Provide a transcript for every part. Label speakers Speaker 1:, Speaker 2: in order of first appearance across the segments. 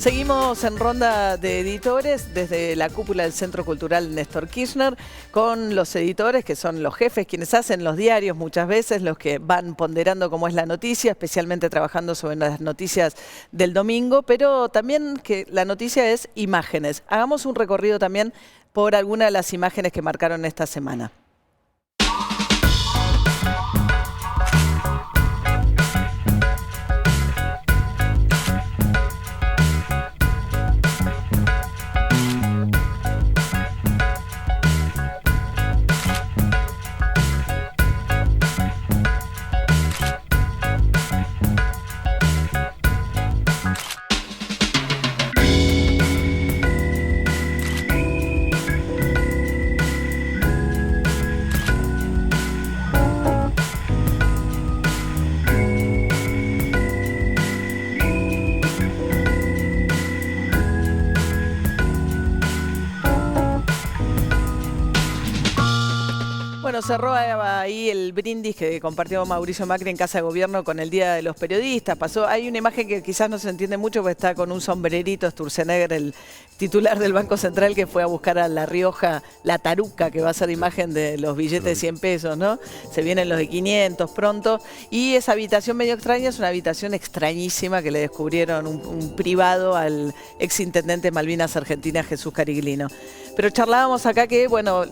Speaker 1: Seguimos en ronda de editores desde la cúpula del Centro Cultural Néstor Kirchner con los editores que son los jefes, quienes hacen los diarios muchas veces, los que van ponderando cómo es la noticia, especialmente trabajando sobre las noticias del domingo, pero también que la noticia es imágenes. Hagamos un recorrido también por algunas de las imágenes que marcaron esta semana. Bueno, cerró ahí el brindis que compartió Mauricio Macri en Casa de Gobierno con el Día de los Periodistas. Hay una imagen que quizás no se entiende mucho porque está con un sombrerito, Sturzenegger, el titular del Banco Central, que fue a buscar a La Rioja la taruca, que va a ser imagen de los billetes de 100 pesos, ¿no? Se vienen los de 500 pronto. Y esa habitación medio extraña es una habitación extrañísima que le descubrieron un privado al exintendente de Malvinas Argentina, Jesús Cariglino. Pero charlábamos acá que, bueno,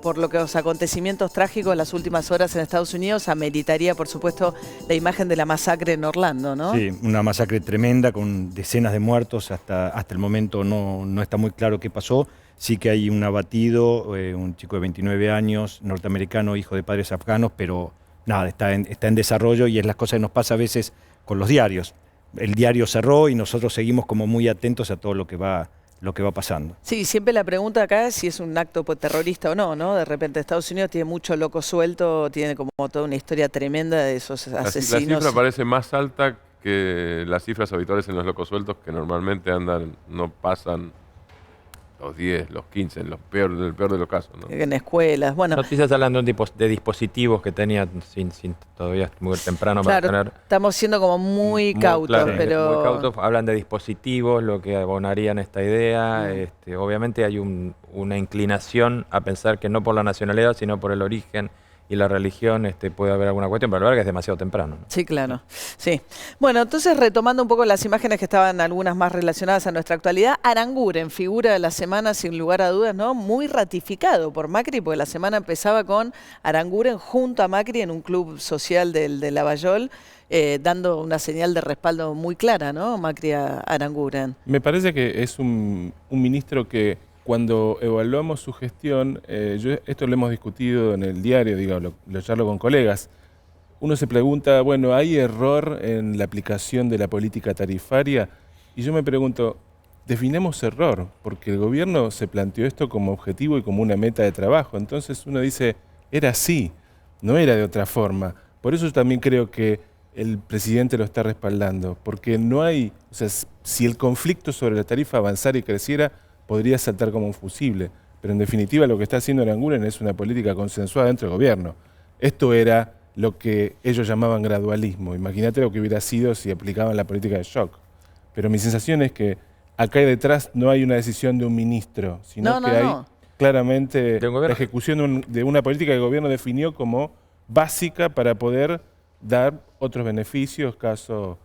Speaker 1: por los acontecimientos trágicos de las últimas horas en Estados Unidos, ameritaría, por supuesto, la imagen de la masacre en Orlando, ¿no?
Speaker 2: Sí, una masacre tremenda con decenas de muertos. Hasta el momento no está muy claro qué pasó. Sí que hay un abatido, un chico de 29 años, norteamericano, hijo de padres afganos, pero nada, está en desarrollo y es las cosas que nos pasa a veces con los diarios. El diario cerró y nosotros seguimos como muy atentos a todo lo que va pasando.
Speaker 1: Sí, siempre la pregunta acá es si es un acto terrorista o no, ¿no? De repente Estados Unidos tiene mucho loco suelto, tiene como toda una historia tremenda de esos asesinos.
Speaker 3: La cifra parece más alta que las cifras habituales en los locos sueltos, que normalmente no pasan los 10, los 15, en el peor de los casos, ¿no?
Speaker 1: En escuelas, bueno.
Speaker 4: Noticias hablando de dispositivos que tenía sin todavía muy temprano
Speaker 1: claro,
Speaker 4: para tener.
Speaker 1: Estamos siendo como muy cautos,
Speaker 4: claro,
Speaker 1: pero...
Speaker 4: Muy cautos, hablan de dispositivos, lo que abonarían esta idea. Obviamente hay una inclinación a pensar que no por la nacionalidad, sino por el origen y la religión puede haber alguna cuestión, pero la verdad que es demasiado temprano, ¿no?
Speaker 1: Sí, claro. Sí. Bueno, entonces retomando un poco las imágenes que estaban algunas más relacionadas a nuestra actualidad, Aranguren, figura de la semana sin lugar a dudas, ¿no? Muy ratificado por Macri, porque la semana empezaba con Aranguren junto a Macri en un club social de Lavallol, dando una señal de respaldo muy clara, ¿no? Macri a Aranguren.
Speaker 5: Me parece que es un ministro que cuando evaluamos su gestión, esto lo hemos discutido en el diario, lo charlo con colegas, uno se pregunta, bueno, ¿hay error en la aplicación de la política tarifaria? Y yo me pregunto, definamos error, porque el gobierno se planteó esto como objetivo y como una meta de trabajo. Entonces uno dice, era así, no era de otra forma. Por eso yo también creo que el presidente lo está respaldando, porque no hay, o sea, si el conflicto sobre la tarifa avanzara y creciera, podría saltar como un fusible, pero en definitiva lo que está haciendo Aranguren es una política consensuada dentro del gobierno. Esto era lo que ellos llamaban gradualismo. Imagínate lo que hubiera sido si aplicaban la política de shock. Pero mi sensación es que acá detrás no hay una decisión de un ministro, sino hay claramente la ejecución de una política que el gobierno definió como básica para poder dar otros beneficios, caso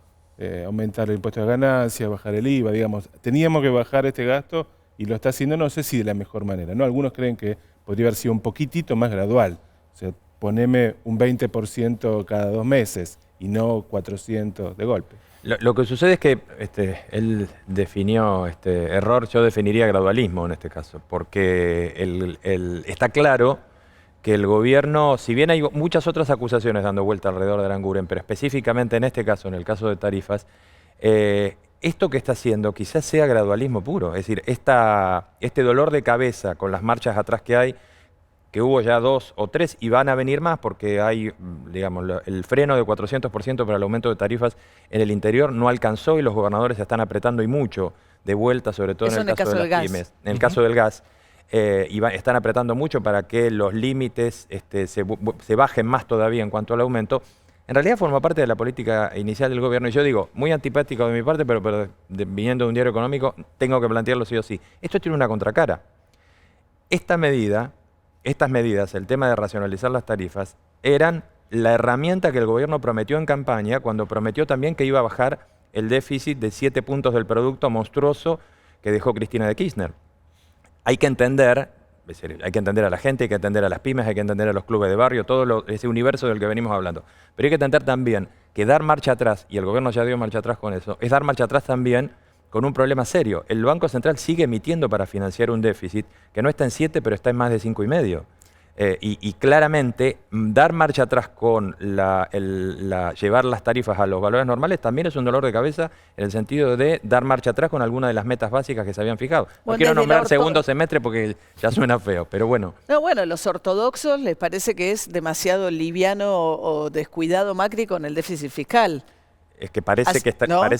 Speaker 5: aumentar el impuesto de ganancias, bajar el IVA, digamos. Teníamos que bajar este gasto y lo está haciendo, no sé si de la mejor manera, ¿no? Algunos creen que podría haber sido un poquitito más gradual. O sea, poneme un 20% cada 2 meses y no 400 de golpe.
Speaker 4: Lo que sucede es que él definió error, yo definiría gradualismo en este caso, porque está claro que el gobierno, si bien hay muchas otras acusaciones dando vuelta alrededor de Aranguren, pero específicamente en este caso, en el caso de tarifas, esto que está haciendo quizás sea gradualismo puro, es decir, este dolor de cabeza con las marchas atrás que hubo ya 2 o 3 y van a venir más porque hay, digamos, el freno de 400% para el aumento de tarifas en el interior no alcanzó y los gobernadores están apretando y mucho de vuelta, sobre todo en el caso de las pymes. En el caso del gas, están apretando mucho para que los límites se bajen más todavía en cuanto al aumento. en realidad forma parte de la política inicial del gobierno. Y yo digo, muy antipático de mi parte, pero viniendo de un diario económico, tengo que plantearlo sí o sí. Esto tiene una contracara. Estas medidas, el tema de racionalizar las tarifas, eran la herramienta que el gobierno prometió en campaña cuando prometió también que iba a bajar el déficit de 7 puntos del producto monstruoso que dejó Cristina de Kirchner. Hay que entender a la gente, hay que entender a las pymes, hay que entender a los clubes de barrio, ese universo del que venimos hablando. Pero hay que entender también que dar marcha atrás, y el gobierno ya dio marcha atrás con eso, es dar marcha atrás también con un problema serio. El Banco Central sigue emitiendo para financiar un déficit que no está en 7, pero está en más de 5,5. Y claramente dar marcha atrás con llevar las tarifas a los valores normales también es un dolor de cabeza en el sentido de dar marcha atrás con alguna de las metas básicas que se habían fijado. No quiero nombrar segundo semestre porque ya suena feo, pero bueno.
Speaker 1: No, bueno, los ortodoxos les parece que es demasiado liviano o descuidado Macri con el déficit fiscal.
Speaker 4: Es que parece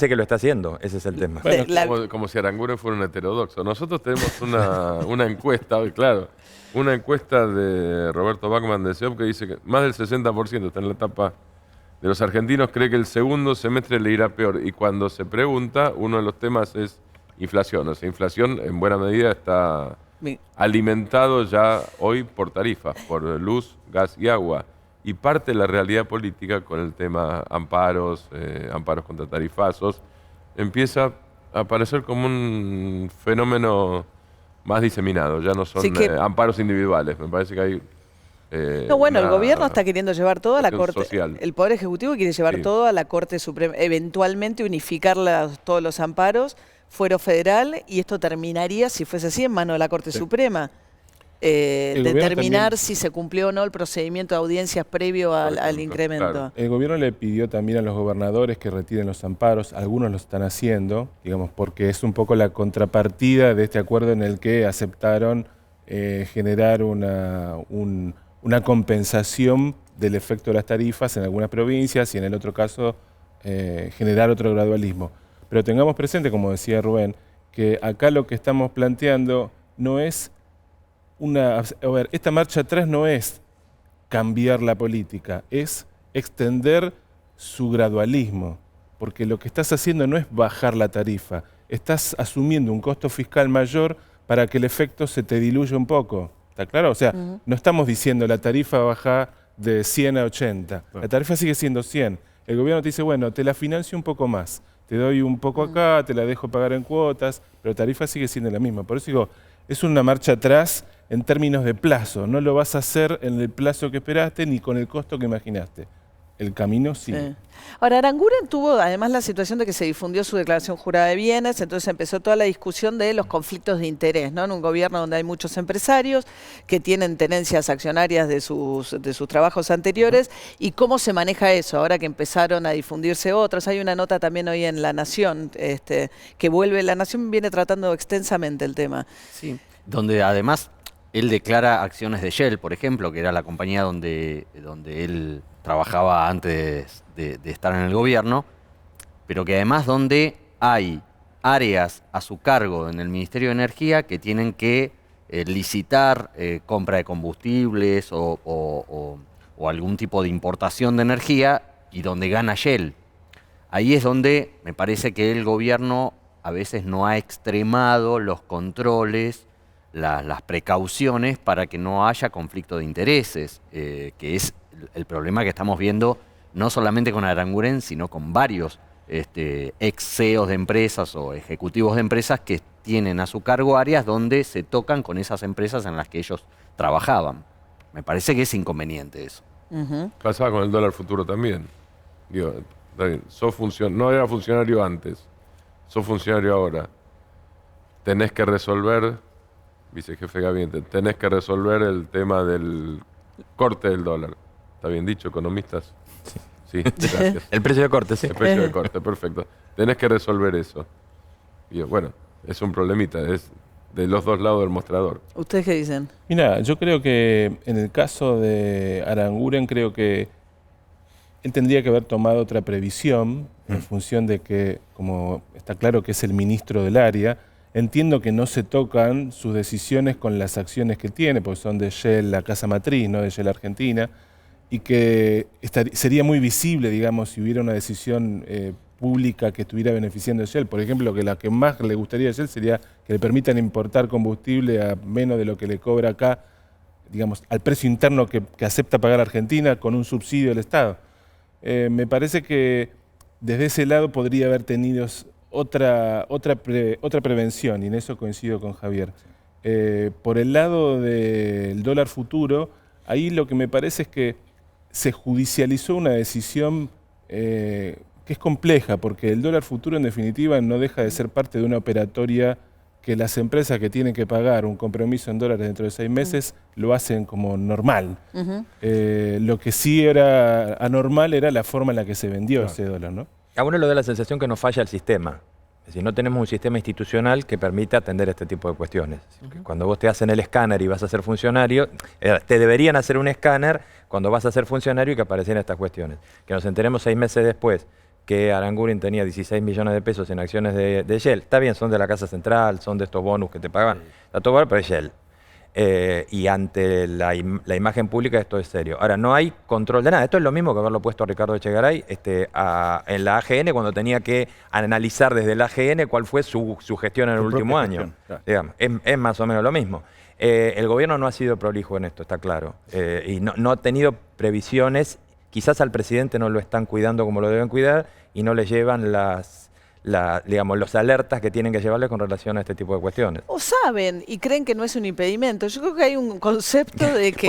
Speaker 4: que lo está haciendo, ese es el tema.
Speaker 3: Bueno, como si Aranguren fuera un heterodoxo. Nosotros tenemos una encuesta, claro, una encuesta de Roberto Bachman de CEOP que dice que más del 60%, está en la etapa de los argentinos, cree que el segundo semestre le irá peor. Y cuando se pregunta, uno de los temas es inflación. O sea, inflación en buena medida está alimentado ya hoy por tarifas, por luz, gas y agua. Y parte de la realidad política con el tema amparos, amparos contra tarifazos, empieza a aparecer como un fenómeno más diseminado. Ya no son amparos individuales, me parece que hay...
Speaker 1: no, bueno, el gobierno está queriendo llevar todo a la Corte.
Speaker 3: Social.
Speaker 1: El Poder Ejecutivo quiere llevar todo a la Corte Suprema, eventualmente unificar todos los amparos, fuero federal, y esto terminaría, si fuese así, en manos de la Corte Suprema. Determinar si se cumplió o no el procedimiento de audiencias previo al incremento.
Speaker 3: Claro.
Speaker 5: El gobierno le pidió también a los gobernadores que retiren los amparos, algunos lo están haciendo, digamos, porque es un poco la contrapartida de este acuerdo en el que aceptaron generar una compensación del efecto de las tarifas en algunas provincias y en el otro caso generar otro gradualismo. Pero tengamos presente, como decía Rubén, que acá lo que estamos planteando no es esta marcha atrás no es cambiar la política, es extender su gradualismo, porque lo que estás haciendo no es bajar la tarifa, estás asumiendo un costo fiscal mayor para que el efecto se te diluya un poco. ¿Está claro? O sea, no estamos diciendo la tarifa baja de 100 a 80, la tarifa sigue siendo 100. El gobierno te dice, bueno, te la financio un poco más, te doy un poco acá, te la dejo pagar en cuotas, pero la tarifa sigue siendo la misma. Por eso digo, es una marcha atrás en términos de plazo. No lo vas a hacer en el plazo que esperaste ni con el costo que imaginaste. El camino sí.
Speaker 1: Ahora, Aranguren tuvo además la situación de que se difundió su declaración jurada de bienes, entonces empezó toda la discusión de los conflictos de interés, ¿no? En un gobierno donde hay muchos empresarios que tienen tenencias accionarias de sus trabajos anteriores, y cómo se maneja eso, ahora que empezaron a difundirse otros. Hay una nota también hoy en La Nación, que vuelve, La Nación viene tratando extensamente el tema.
Speaker 6: Sí, donde además él declara acciones de Shell, por ejemplo, que era la compañía donde él trabajaba antes de estar en el gobierno, pero que además donde hay áreas a su cargo en el Ministerio de Energía que tienen que licitar compra de combustibles o algún tipo de importación de energía, y donde gana Shell. Ahí es donde me parece que el gobierno a veces no ha extremado los controles, las precauciones para que no haya conflicto de intereses, que es el problema que estamos viendo no solamente con Aranguren, sino con varios ex CEOs de empresas o ejecutivos de empresas que tienen a su cargo áreas donde se tocan con esas empresas en las que ellos trabajaban. Me parece que es inconveniente eso.
Speaker 3: Pasaba con el dólar futuro también. Digo, no era funcionario antes, sos funcionario ahora. Tenés que resolver, vicejefe de gabinete, tenés que resolver el tema del corte del dólar. ¿Está bien dicho, economistas? Sí, gracias.
Speaker 4: El precio de corte, sí.
Speaker 3: El precio de corte, perfecto. Tenés que resolver eso. Y bueno, es un problemita, es de los dos lados del mostrador.
Speaker 1: ¿Ustedes qué dicen?
Speaker 5: Mira, yo creo que en el caso de Aranguren, creo que él tendría que haber tomado otra previsión en función de que, como está claro que es el ministro del área, entiendo que no se tocan sus decisiones con las acciones que tiene, porque son de Shell, la casa matriz, no de Shell Argentina. y que sería muy visible, digamos, si hubiera una decisión pública que estuviera beneficiando a Shell. Por ejemplo, que la que más le gustaría a Shell sería que le permitan importar combustible a menos de lo que le cobra acá, digamos, al precio interno que acepta pagar Argentina con un subsidio del Estado. Me parece que desde ese lado podría haber tenido otra prevención, y en eso coincido con Javier. Por el lado del dólar futuro, ahí lo que me parece es que se judicializó una decisión que es compleja, porque el dólar futuro en definitiva no deja de ser parte de una operatoria que las empresas que tienen que pagar un compromiso en dólares dentro de 6 meses lo hacen como normal. Lo que sí era anormal era la forma en la que se vendió ese dólar, ¿no?
Speaker 4: A uno le da la sensación que nos falla el sistema. Es decir, no tenemos un sistema institucional que permita atender este tipo de cuestiones. Es decir, que cuando vos te hacen el escáner y vas a ser funcionario, te deberían hacer un escáner cuando vas a ser funcionario y que aparecieran estas cuestiones. Que nos enteremos 6 meses después que Aranguren tenía 16 millones de pesos en acciones de Shell. Está bien, son de la Casa Central, son de estos bonus que te pagan. Está todo bueno, pero es Shell. Y ante la imagen pública esto es serio. Ahora, no hay control de nada. Esto es lo mismo que haberlo puesto a Ricardo Echegaray en la AGN cuando tenía que analizar desde la AGN cuál fue su gestión en el último año. Claro. Digamos, es más o menos lo mismo. El gobierno no ha sido prolijo en esto, está claro. Y no ha tenido previsiones. Quizás al presidente no lo están cuidando como lo deben cuidar y no le llevan digamos, los alertas que tienen que llevarle con relación a este tipo de cuestiones.
Speaker 1: O saben y creen que no es un impedimento. Yo creo que hay un concepto de que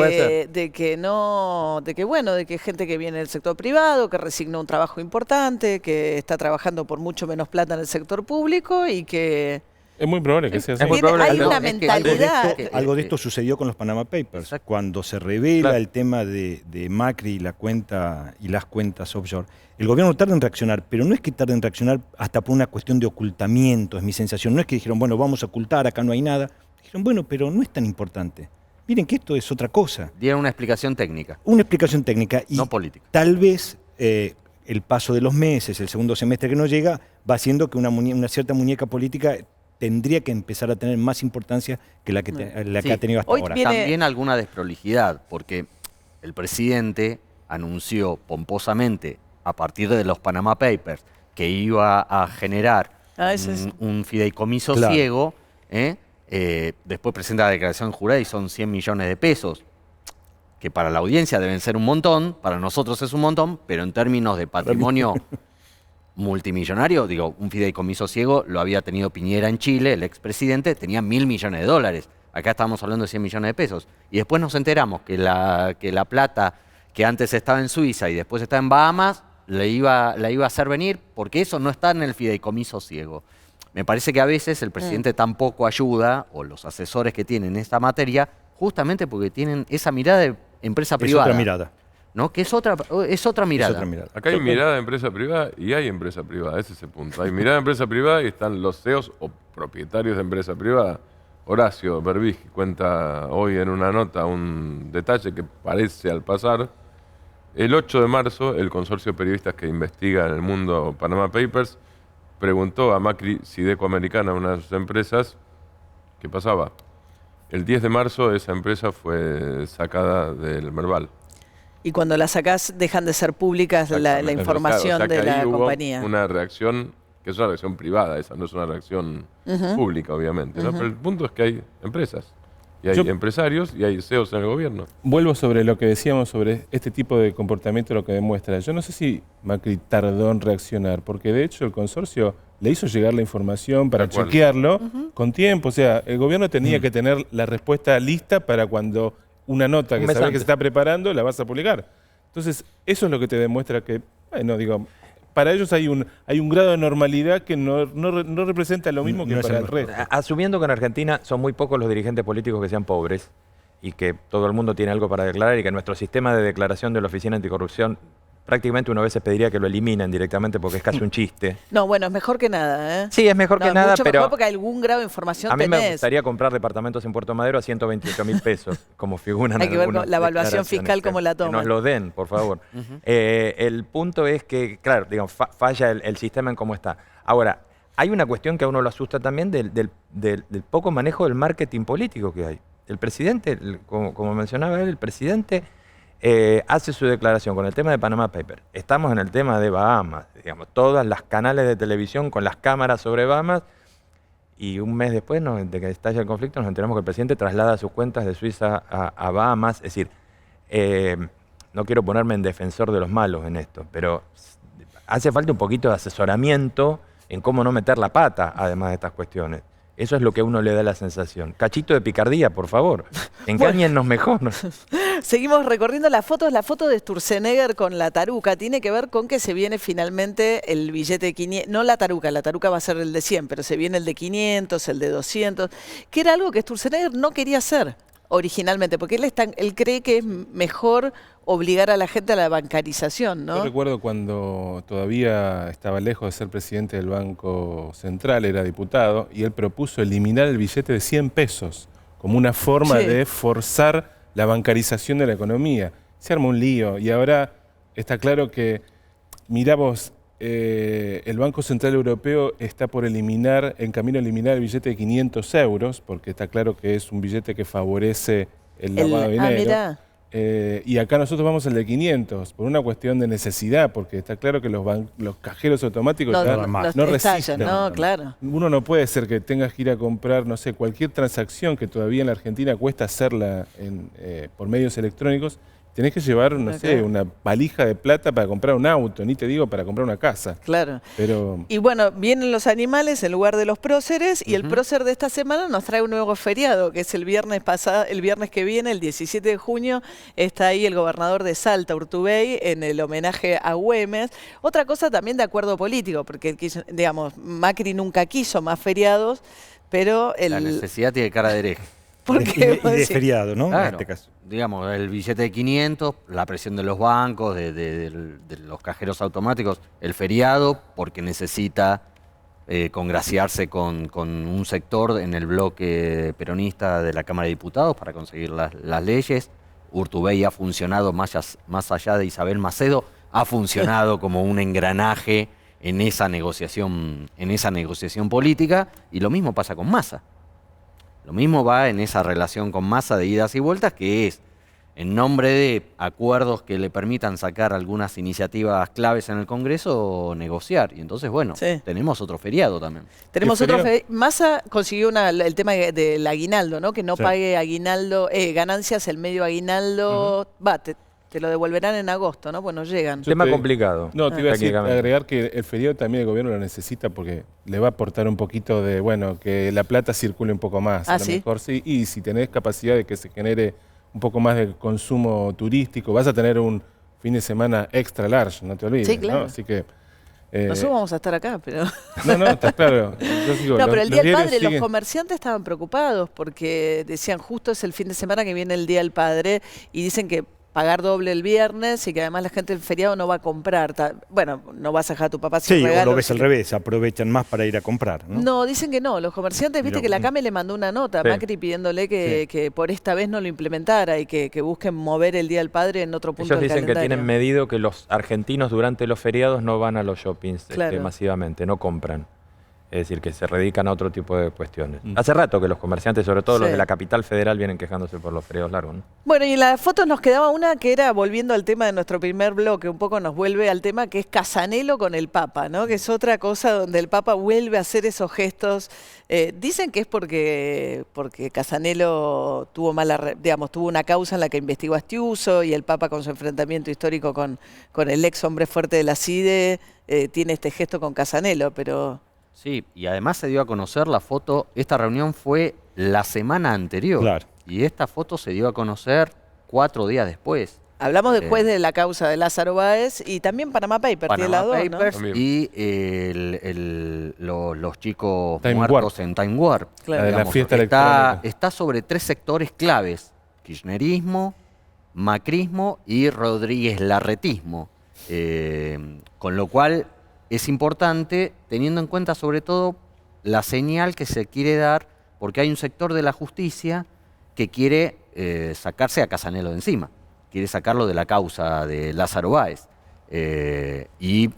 Speaker 1: bueno, de que gente que viene del sector privado, que resignó un trabajo importante, que está trabajando por mucho menos plata en el sector público y que...
Speaker 5: Es muy probable que sea así.
Speaker 1: Hay una mentalidad.
Speaker 2: Algo de esto sucedió con los Panama Papers.
Speaker 6: Exacto.
Speaker 2: Cuando se revela el tema de Macri y la cuenta y las cuentas offshore, el gobierno tarda en reaccionar, pero no es que tarde en reaccionar hasta por una cuestión de ocultamiento, es mi sensación. No es que dijeron, bueno, vamos a ocultar, acá no hay nada. Dijeron, bueno, pero no es tan importante. Miren que esto es otra cosa.
Speaker 6: Dieron una explicación técnica.
Speaker 2: Una explicación técnica. Y
Speaker 6: no política.
Speaker 2: Tal vez el paso de los meses, el segundo semestre que nos llega, va haciendo que una cierta muñeca política tendría que empezar a tener más importancia que la que ha tenido hasta ahora.
Speaker 6: También alguna desprolijidad, porque el presidente anunció pomposamente a partir de los Panama Papers que iba a generar un fideicomiso ciego, después presenta la declaración jurada y son 100 millones de pesos, que para la audiencia deben ser un montón, para nosotros es un montón, pero en términos de patrimonio multimillonario, digo, un fideicomiso ciego lo había tenido Piñera en Chile, el expresidente, tenía 1.000 millones de dólares. Acá estamos hablando de 100 millones de pesos. Y después nos enteramos que la plata que antes estaba en Suiza y después está en Bahamas, la iba a hacer venir porque eso no está en el fideicomiso ciego. Me parece que a veces el presidente tampoco ayuda, o los asesores que tienen esta materia, justamente porque tienen esa mirada de empresa privada.
Speaker 2: Es otra mirada.
Speaker 6: ¿No? Que es otra mirada.
Speaker 2: Es otra mirada.
Speaker 3: Acá hay mirada de empresa privada y hay empresa privada, ese es el punto. Hay mirada de empresa privada y están los CEOs o propietarios de empresa privada. Horacio Berbig cuenta hoy en una nota un detalle que parece al pasar. El 8 de marzo, el consorcio de periodistas que investiga en el mundo Panama Papers preguntó a Macri Sideco Americana, una de sus empresas, qué pasaba. El 10 de marzo esa empresa fue sacada del Merval.
Speaker 1: Y cuando la sacás dejan de ser públicas la información de la compañía.
Speaker 3: Una reacción, que es una reacción privada, esa no es una reacción pública, obviamente. ¿no? Pero el punto es que hay empresas, y hay empresarios, y hay CEOs en el gobierno.
Speaker 5: Vuelvo sobre lo que decíamos sobre este tipo de comportamiento, lo que demuestra. Yo no sé si Macri tardó en reaccionar, porque de hecho el consorcio le hizo llegar la información para chequearlo con tiempo. O sea, el gobierno tenía que tener la respuesta lista para cuando una nota que sabes que se está preparando la vas a publicar. Entonces, eso es lo que te demuestra que, bueno, digo, para ellos hay un grado de normalidad que no representa lo mismo que para el resto.
Speaker 4: Asumiendo que en Argentina son muy pocos los dirigentes políticos que sean pobres y que todo el mundo tiene algo para declarar y que nuestro sistema de declaración de la Oficina Anticorrupción prácticamente uno a veces pediría que lo eliminen directamente porque es casi un chiste.
Speaker 1: No, bueno, es mejor que nada, ¿eh?
Speaker 4: Sí, es mejor que nada,
Speaker 1: mucho
Speaker 4: pero...
Speaker 1: mejor porque algún grado de información
Speaker 4: a mí
Speaker 1: tenés.
Speaker 4: me gustaría comprar departamentos en Puerto Madero a 128.000 pesos, como figuran
Speaker 1: Hay que ver
Speaker 4: algunas
Speaker 1: la evaluación
Speaker 4: declaraciones,
Speaker 1: fiscal cómo la toman.
Speaker 4: Que nos lo den, por favor. El punto es que, claro, digamos, falla el sistema en cómo está. Ahora, hay una cuestión que a uno lo asusta también del poco manejo del marketing político que hay. El presidente, como mencionaba él, el presidente hace su declaración con el tema de Panama Papers. Estamos en el tema de Bahamas, digamos, todas las canales de televisión con las cámaras sobre Bahamas, y un mes después de que estalla el conflicto nos enteramos que el presidente traslada sus cuentas de Suiza a Bahamas. Es decir, no quiero ponerme en defensor de los malos en esto, pero hace falta un poquito de asesoramiento en cómo no meter la pata, además de estas cuestiones. Eso es lo que a uno le da la sensación. Cachito de picardía, por favor. Engáñennos mejor.
Speaker 1: Seguimos recorriendo las fotos. La foto de Sturzenegger con la taruca tiene que ver con que se viene finalmente el billete de 500. No la taruca va a ser el de 100, pero se viene el de 500, el de 200, que era algo que Sturzenegger no quería hacer originalmente, porque él cree que es mejor obligar a la gente a la bancarización, ¿no?
Speaker 5: Yo recuerdo cuando todavía estaba lejos de ser presidente del Banco Central, era diputado, y él propuso eliminar el billete de 100 pesos como una forma de forzar la bancarización de la economía. Se arma un lío y ahora está claro que, mirá vos, el Banco Central Europeo está en camino a eliminar el billete de 500 euros, porque está claro que es un billete que favorece el lavado de dinero.
Speaker 1: Mirá.
Speaker 5: Y acá nosotros vamos al de 500, por una cuestión de necesidad, porque está claro que los cajeros automáticos no resisten.
Speaker 1: No, claro.
Speaker 5: Uno no puede ser que tengas que ir a comprar, no sé, cualquier transacción que todavía en la Argentina cuesta hacerla por medios electrónicos. Tenés que llevar, no sé, una valija de plata para comprar un auto, ni te digo para comprar una casa.
Speaker 1: Claro.
Speaker 5: Pero...
Speaker 1: Y bueno, vienen los animales en lugar de los próceres, y el prócer de esta semana nos trae un nuevo feriado, que es el viernes que viene, el 17 de junio, está ahí el gobernador de Salta, Urtubey, en el homenaje a Güemes. Otra cosa también de acuerdo político, porque digamos, Macri nunca quiso más feriados, pero
Speaker 6: La necesidad tiene cara de hereje.
Speaker 1: ¿Por qué?
Speaker 2: Y de feriado, ¿no?
Speaker 6: Claro,
Speaker 2: En este caso.
Speaker 6: digamos, el billete de 500, la presión de los bancos, de los cajeros automáticos, el feriado, porque necesita congraciarse con un sector en el bloque peronista de la Cámara de Diputados para conseguir las leyes. Urtubey ha funcionado, más allá de Isabel Macedo, ha funcionado como un engranaje en esa negociación política, y lo mismo pasa con Massa. Lo mismo va en esa relación con Massa de idas y vueltas, que es en nombre de acuerdos que le permitan sacar algunas iniciativas claves en el Congreso, negociar. Y entonces, bueno, tenemos otro feriado también.
Speaker 1: Tenemos otro feriado. Massa consiguió el tema del aguinaldo, ¿no? Que no pague aguinaldo, ganancias, el medio aguinaldo. Te lo devolverán en agosto, ¿no? Pues no llegan.
Speaker 4: Tema complicado.
Speaker 5: No, te iba a agregar que el feriado también el gobierno lo necesita porque le va a aportar un poquito de, bueno, que la plata circule un poco más. A lo mejor sí. Y si tenés capacidad de que se genere un poco más de consumo turístico, vas a tener un fin de semana extra large, no te olvides.
Speaker 1: Sí, claro.
Speaker 5: ¿no? Así que...
Speaker 1: nosotros vamos a estar acá, pero...
Speaker 5: No, está claro.
Speaker 1: No, pero el Día del Padre, los comerciantes estaban preocupados porque decían, justo es el fin de semana que viene el Día del Padre, y dicen que pagar doble el viernes y que además la gente del feriado no va a comprar. Bueno, no vas a dejar a tu papá sin regalo.
Speaker 2: Sí, o lo ves al revés, aprovechan más para ir a comprar, ¿no?
Speaker 1: No, dicen que no. Los comerciantes, viste que la CAME le mandó una nota a Macri pidiéndole que por esta vez no lo implementara y que busquen mover el Día del Padre en otro punto del calendario.
Speaker 4: Ellos dicen que tienen medido que los argentinos durante los feriados no van a los shoppings masivamente, no compran. Es decir, que se dedican a otro tipo de cuestiones. Hace rato que los comerciantes, sobre todo los de la capital federal, vienen quejándose por los feriados largos, ¿no?
Speaker 1: Bueno, y en las fotos nos quedaba una que era, volviendo al tema de nuestro primer bloque, un poco nos vuelve al tema que es Casanelo con el Papa, ¿no? Que es otra cosa donde el Papa vuelve a hacer esos gestos. Dicen que es porque Casanelo tuvo tuvo una causa en la que investigó a Astiuso, y el Papa, con su enfrentamiento histórico con el ex hombre fuerte de la CIDE, tiene este gesto con Casanelo, pero...
Speaker 6: Sí, y además se dio a conocer la foto, esta reunión fue la semana anterior, y esta foto se dio a conocer 4 días después.
Speaker 1: Hablamos después de la causa de Lázaro Báez y también Panama Papers, ¿no?
Speaker 6: Y los chicos muertos en Time Warp.
Speaker 1: Claro.
Speaker 5: Digamos, la fiesta electrónica.
Speaker 6: Está sobre 3 sectores claves: kirchnerismo, macrismo y Rodríguez Larretismo. Con lo cual es importante, teniendo en cuenta sobre todo la señal que se quiere dar, porque hay un sector de la justicia que quiere sacarse a Casanelo de encima, quiere sacarlo de la causa de Lázaro Báez. Y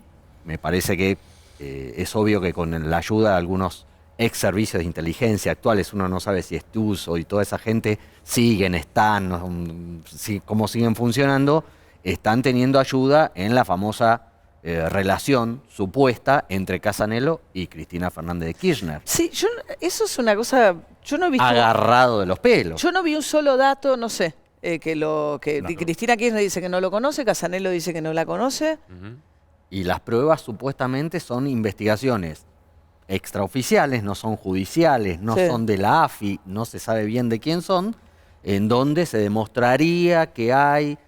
Speaker 6: me parece que es obvio que con la ayuda de algunos ex servicios de inteligencia actuales, uno no sabe si Stuso y toda esa gente siguen, están, cómo siguen funcionando, están teniendo ayuda en la famosa relación supuesta entre Casanello y Cristina Fernández de Kirchner.
Speaker 1: Sí, eso es una cosa, yo no he visto...
Speaker 6: Agarrado de los pelos.
Speaker 1: Yo no vi un solo dato, no sé, Cristina Kirchner dice que no lo conoce, Casanello dice que no la conoce.
Speaker 6: Y las pruebas supuestamente son investigaciones extraoficiales, no son judiciales, no son de la AFI, no se sabe bien de quién son, en donde se demostraría que hay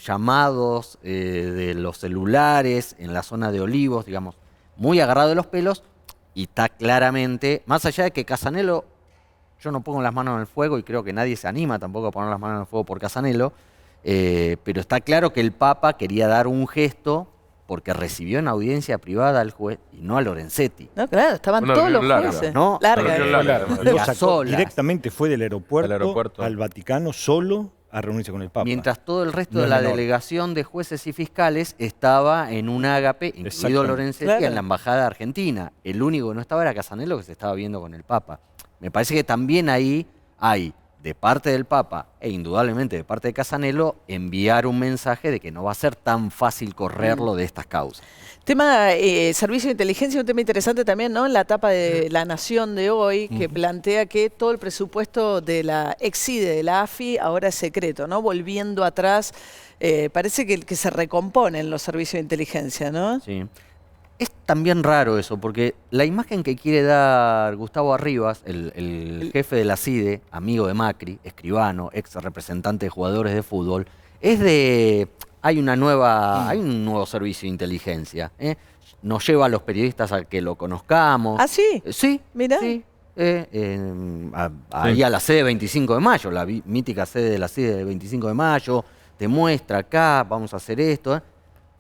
Speaker 6: llamados de los celulares en la zona de Olivos, digamos, muy agarrado de los pelos, y está claramente, más allá de que Casanello, yo no pongo las manos en el fuego y creo que nadie se anima tampoco a poner las manos en el fuego por Casanello, pero está claro que el Papa quería dar un gesto porque recibió en audiencia privada al juez y no a Lorenzetti.
Speaker 1: No, claro, estaban todos los jueces.
Speaker 6: ¿No?
Speaker 1: Larga.
Speaker 2: Lo sacó directamente, fue del aeropuerto
Speaker 4: al
Speaker 2: al Vaticano solo a reunirse con el Papa.
Speaker 6: Mientras todo el resto
Speaker 2: No
Speaker 6: de
Speaker 2: es
Speaker 6: la
Speaker 2: menor.
Speaker 6: delegación de jueces y fiscales estaba en un ágape, incluido
Speaker 2: Exactamente.
Speaker 6: Lorenzetti,
Speaker 1: Claro.
Speaker 6: en la Embajada Argentina. El único que no estaba era Casanello, que se estaba viendo con el Papa. Me parece que también ahí hay, de parte del Papa e indudablemente de parte de Casanello, enviar un mensaje de que no va a ser tan fácil correrlo de estas causas.
Speaker 1: Tema servicio de inteligencia, un tema interesante también, ¿no? En la etapa de La Nación de hoy, que plantea que todo el presupuesto de la ex-CIDE, de la AFI, ahora es secreto, ¿no? Volviendo atrás, parece que se recomponen los servicios de inteligencia, ¿no?
Speaker 6: Sí. Es también raro eso, porque la imagen que quiere dar Gustavo Arribas, el jefe de la CIDE, amigo de Macri, escribano, ex representante de jugadores de fútbol, es de... Hay un nuevo servicio de inteligencia. Nos lleva a los periodistas a que lo conozcamos.
Speaker 1: ¿Ah, sí?
Speaker 6: Sí,
Speaker 1: Mirá.
Speaker 6: sí. Ahí a la sede 25 de mayo, la mítica sede de la CIDE de 25 de mayo, te muestra acá, vamos a hacer esto.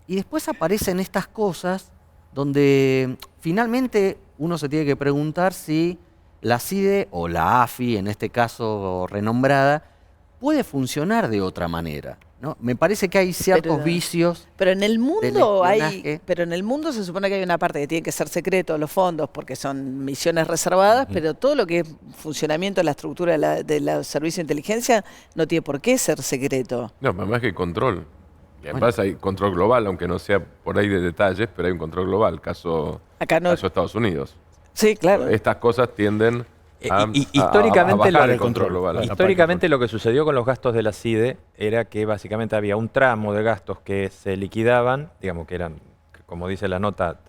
Speaker 6: Y después aparecen estas cosas donde finalmente uno se tiene que preguntar si la CIDE o la AFI, en este caso renombrada, puede funcionar de otra manera, ¿no? Me parece que hay ciertos vicios.
Speaker 1: Pero en el mundo
Speaker 6: espionaje.
Speaker 1: pero en el mundo se supone que hay una parte que tiene que ser secreto, los fondos, porque son misiones reservadas, pero todo lo que es funcionamiento de la estructura de los servicios de inteligencia no tiene por qué ser secreto.
Speaker 3: No, más que hay control. Y además hay control global, aunque no sea por ahí de detalles, pero hay un control global, caso Estados Unidos.
Speaker 1: Sí, claro.
Speaker 3: Estas cosas tienden
Speaker 4: históricamente
Speaker 3: a bajar el control global.
Speaker 4: Históricamente lo que sucedió con los gastos de la CIDE era que básicamente había un tramo de gastos que se liquidaban, digamos que eran, como dice la nota,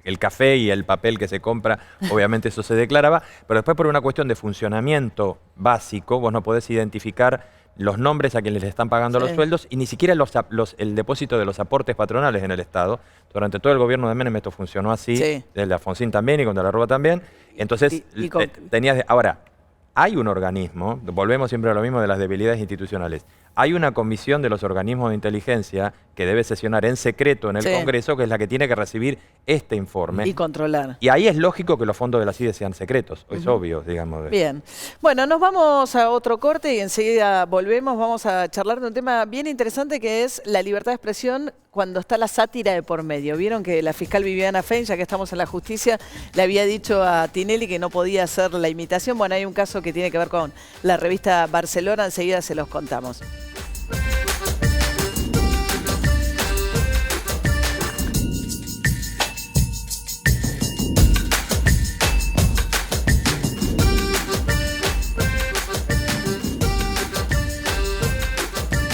Speaker 4: el café y el papel que se compra, obviamente eso se declaraba, pero después por una cuestión de funcionamiento básico, vos no podés identificar los nombres a quienes les están pagando los sueldos y ni siquiera el depósito de los aportes patronales en el Estado. Durante todo el gobierno de Menem esto funcionó así, desde Alfonsín también y con De la Rúa también. Entonces, ahora, hay un organismo, volvemos siempre a lo mismo de las debilidades institucionales, hay una comisión de los organismos de inteligencia que debe sesionar en secreto en el Congreso, que es la que tiene que recibir este informe.
Speaker 1: Y controlar.
Speaker 4: Y ahí es lógico que los fondos de la CIDE sean secretos, es obvio, digamos.
Speaker 1: Bien. Bueno, nos vamos a otro corte y enseguida volvemos. Vamos a charlar de un tema bien interesante que es la libertad de expresión cuando está la sátira de por medio. Vieron que la fiscal Viviana Fein, ya que estamos en la justicia, le había dicho a Tinelli que no podía hacer la imitación. Bueno, hay un caso que tiene que ver con la revista Barcelona, enseguida se los contamos.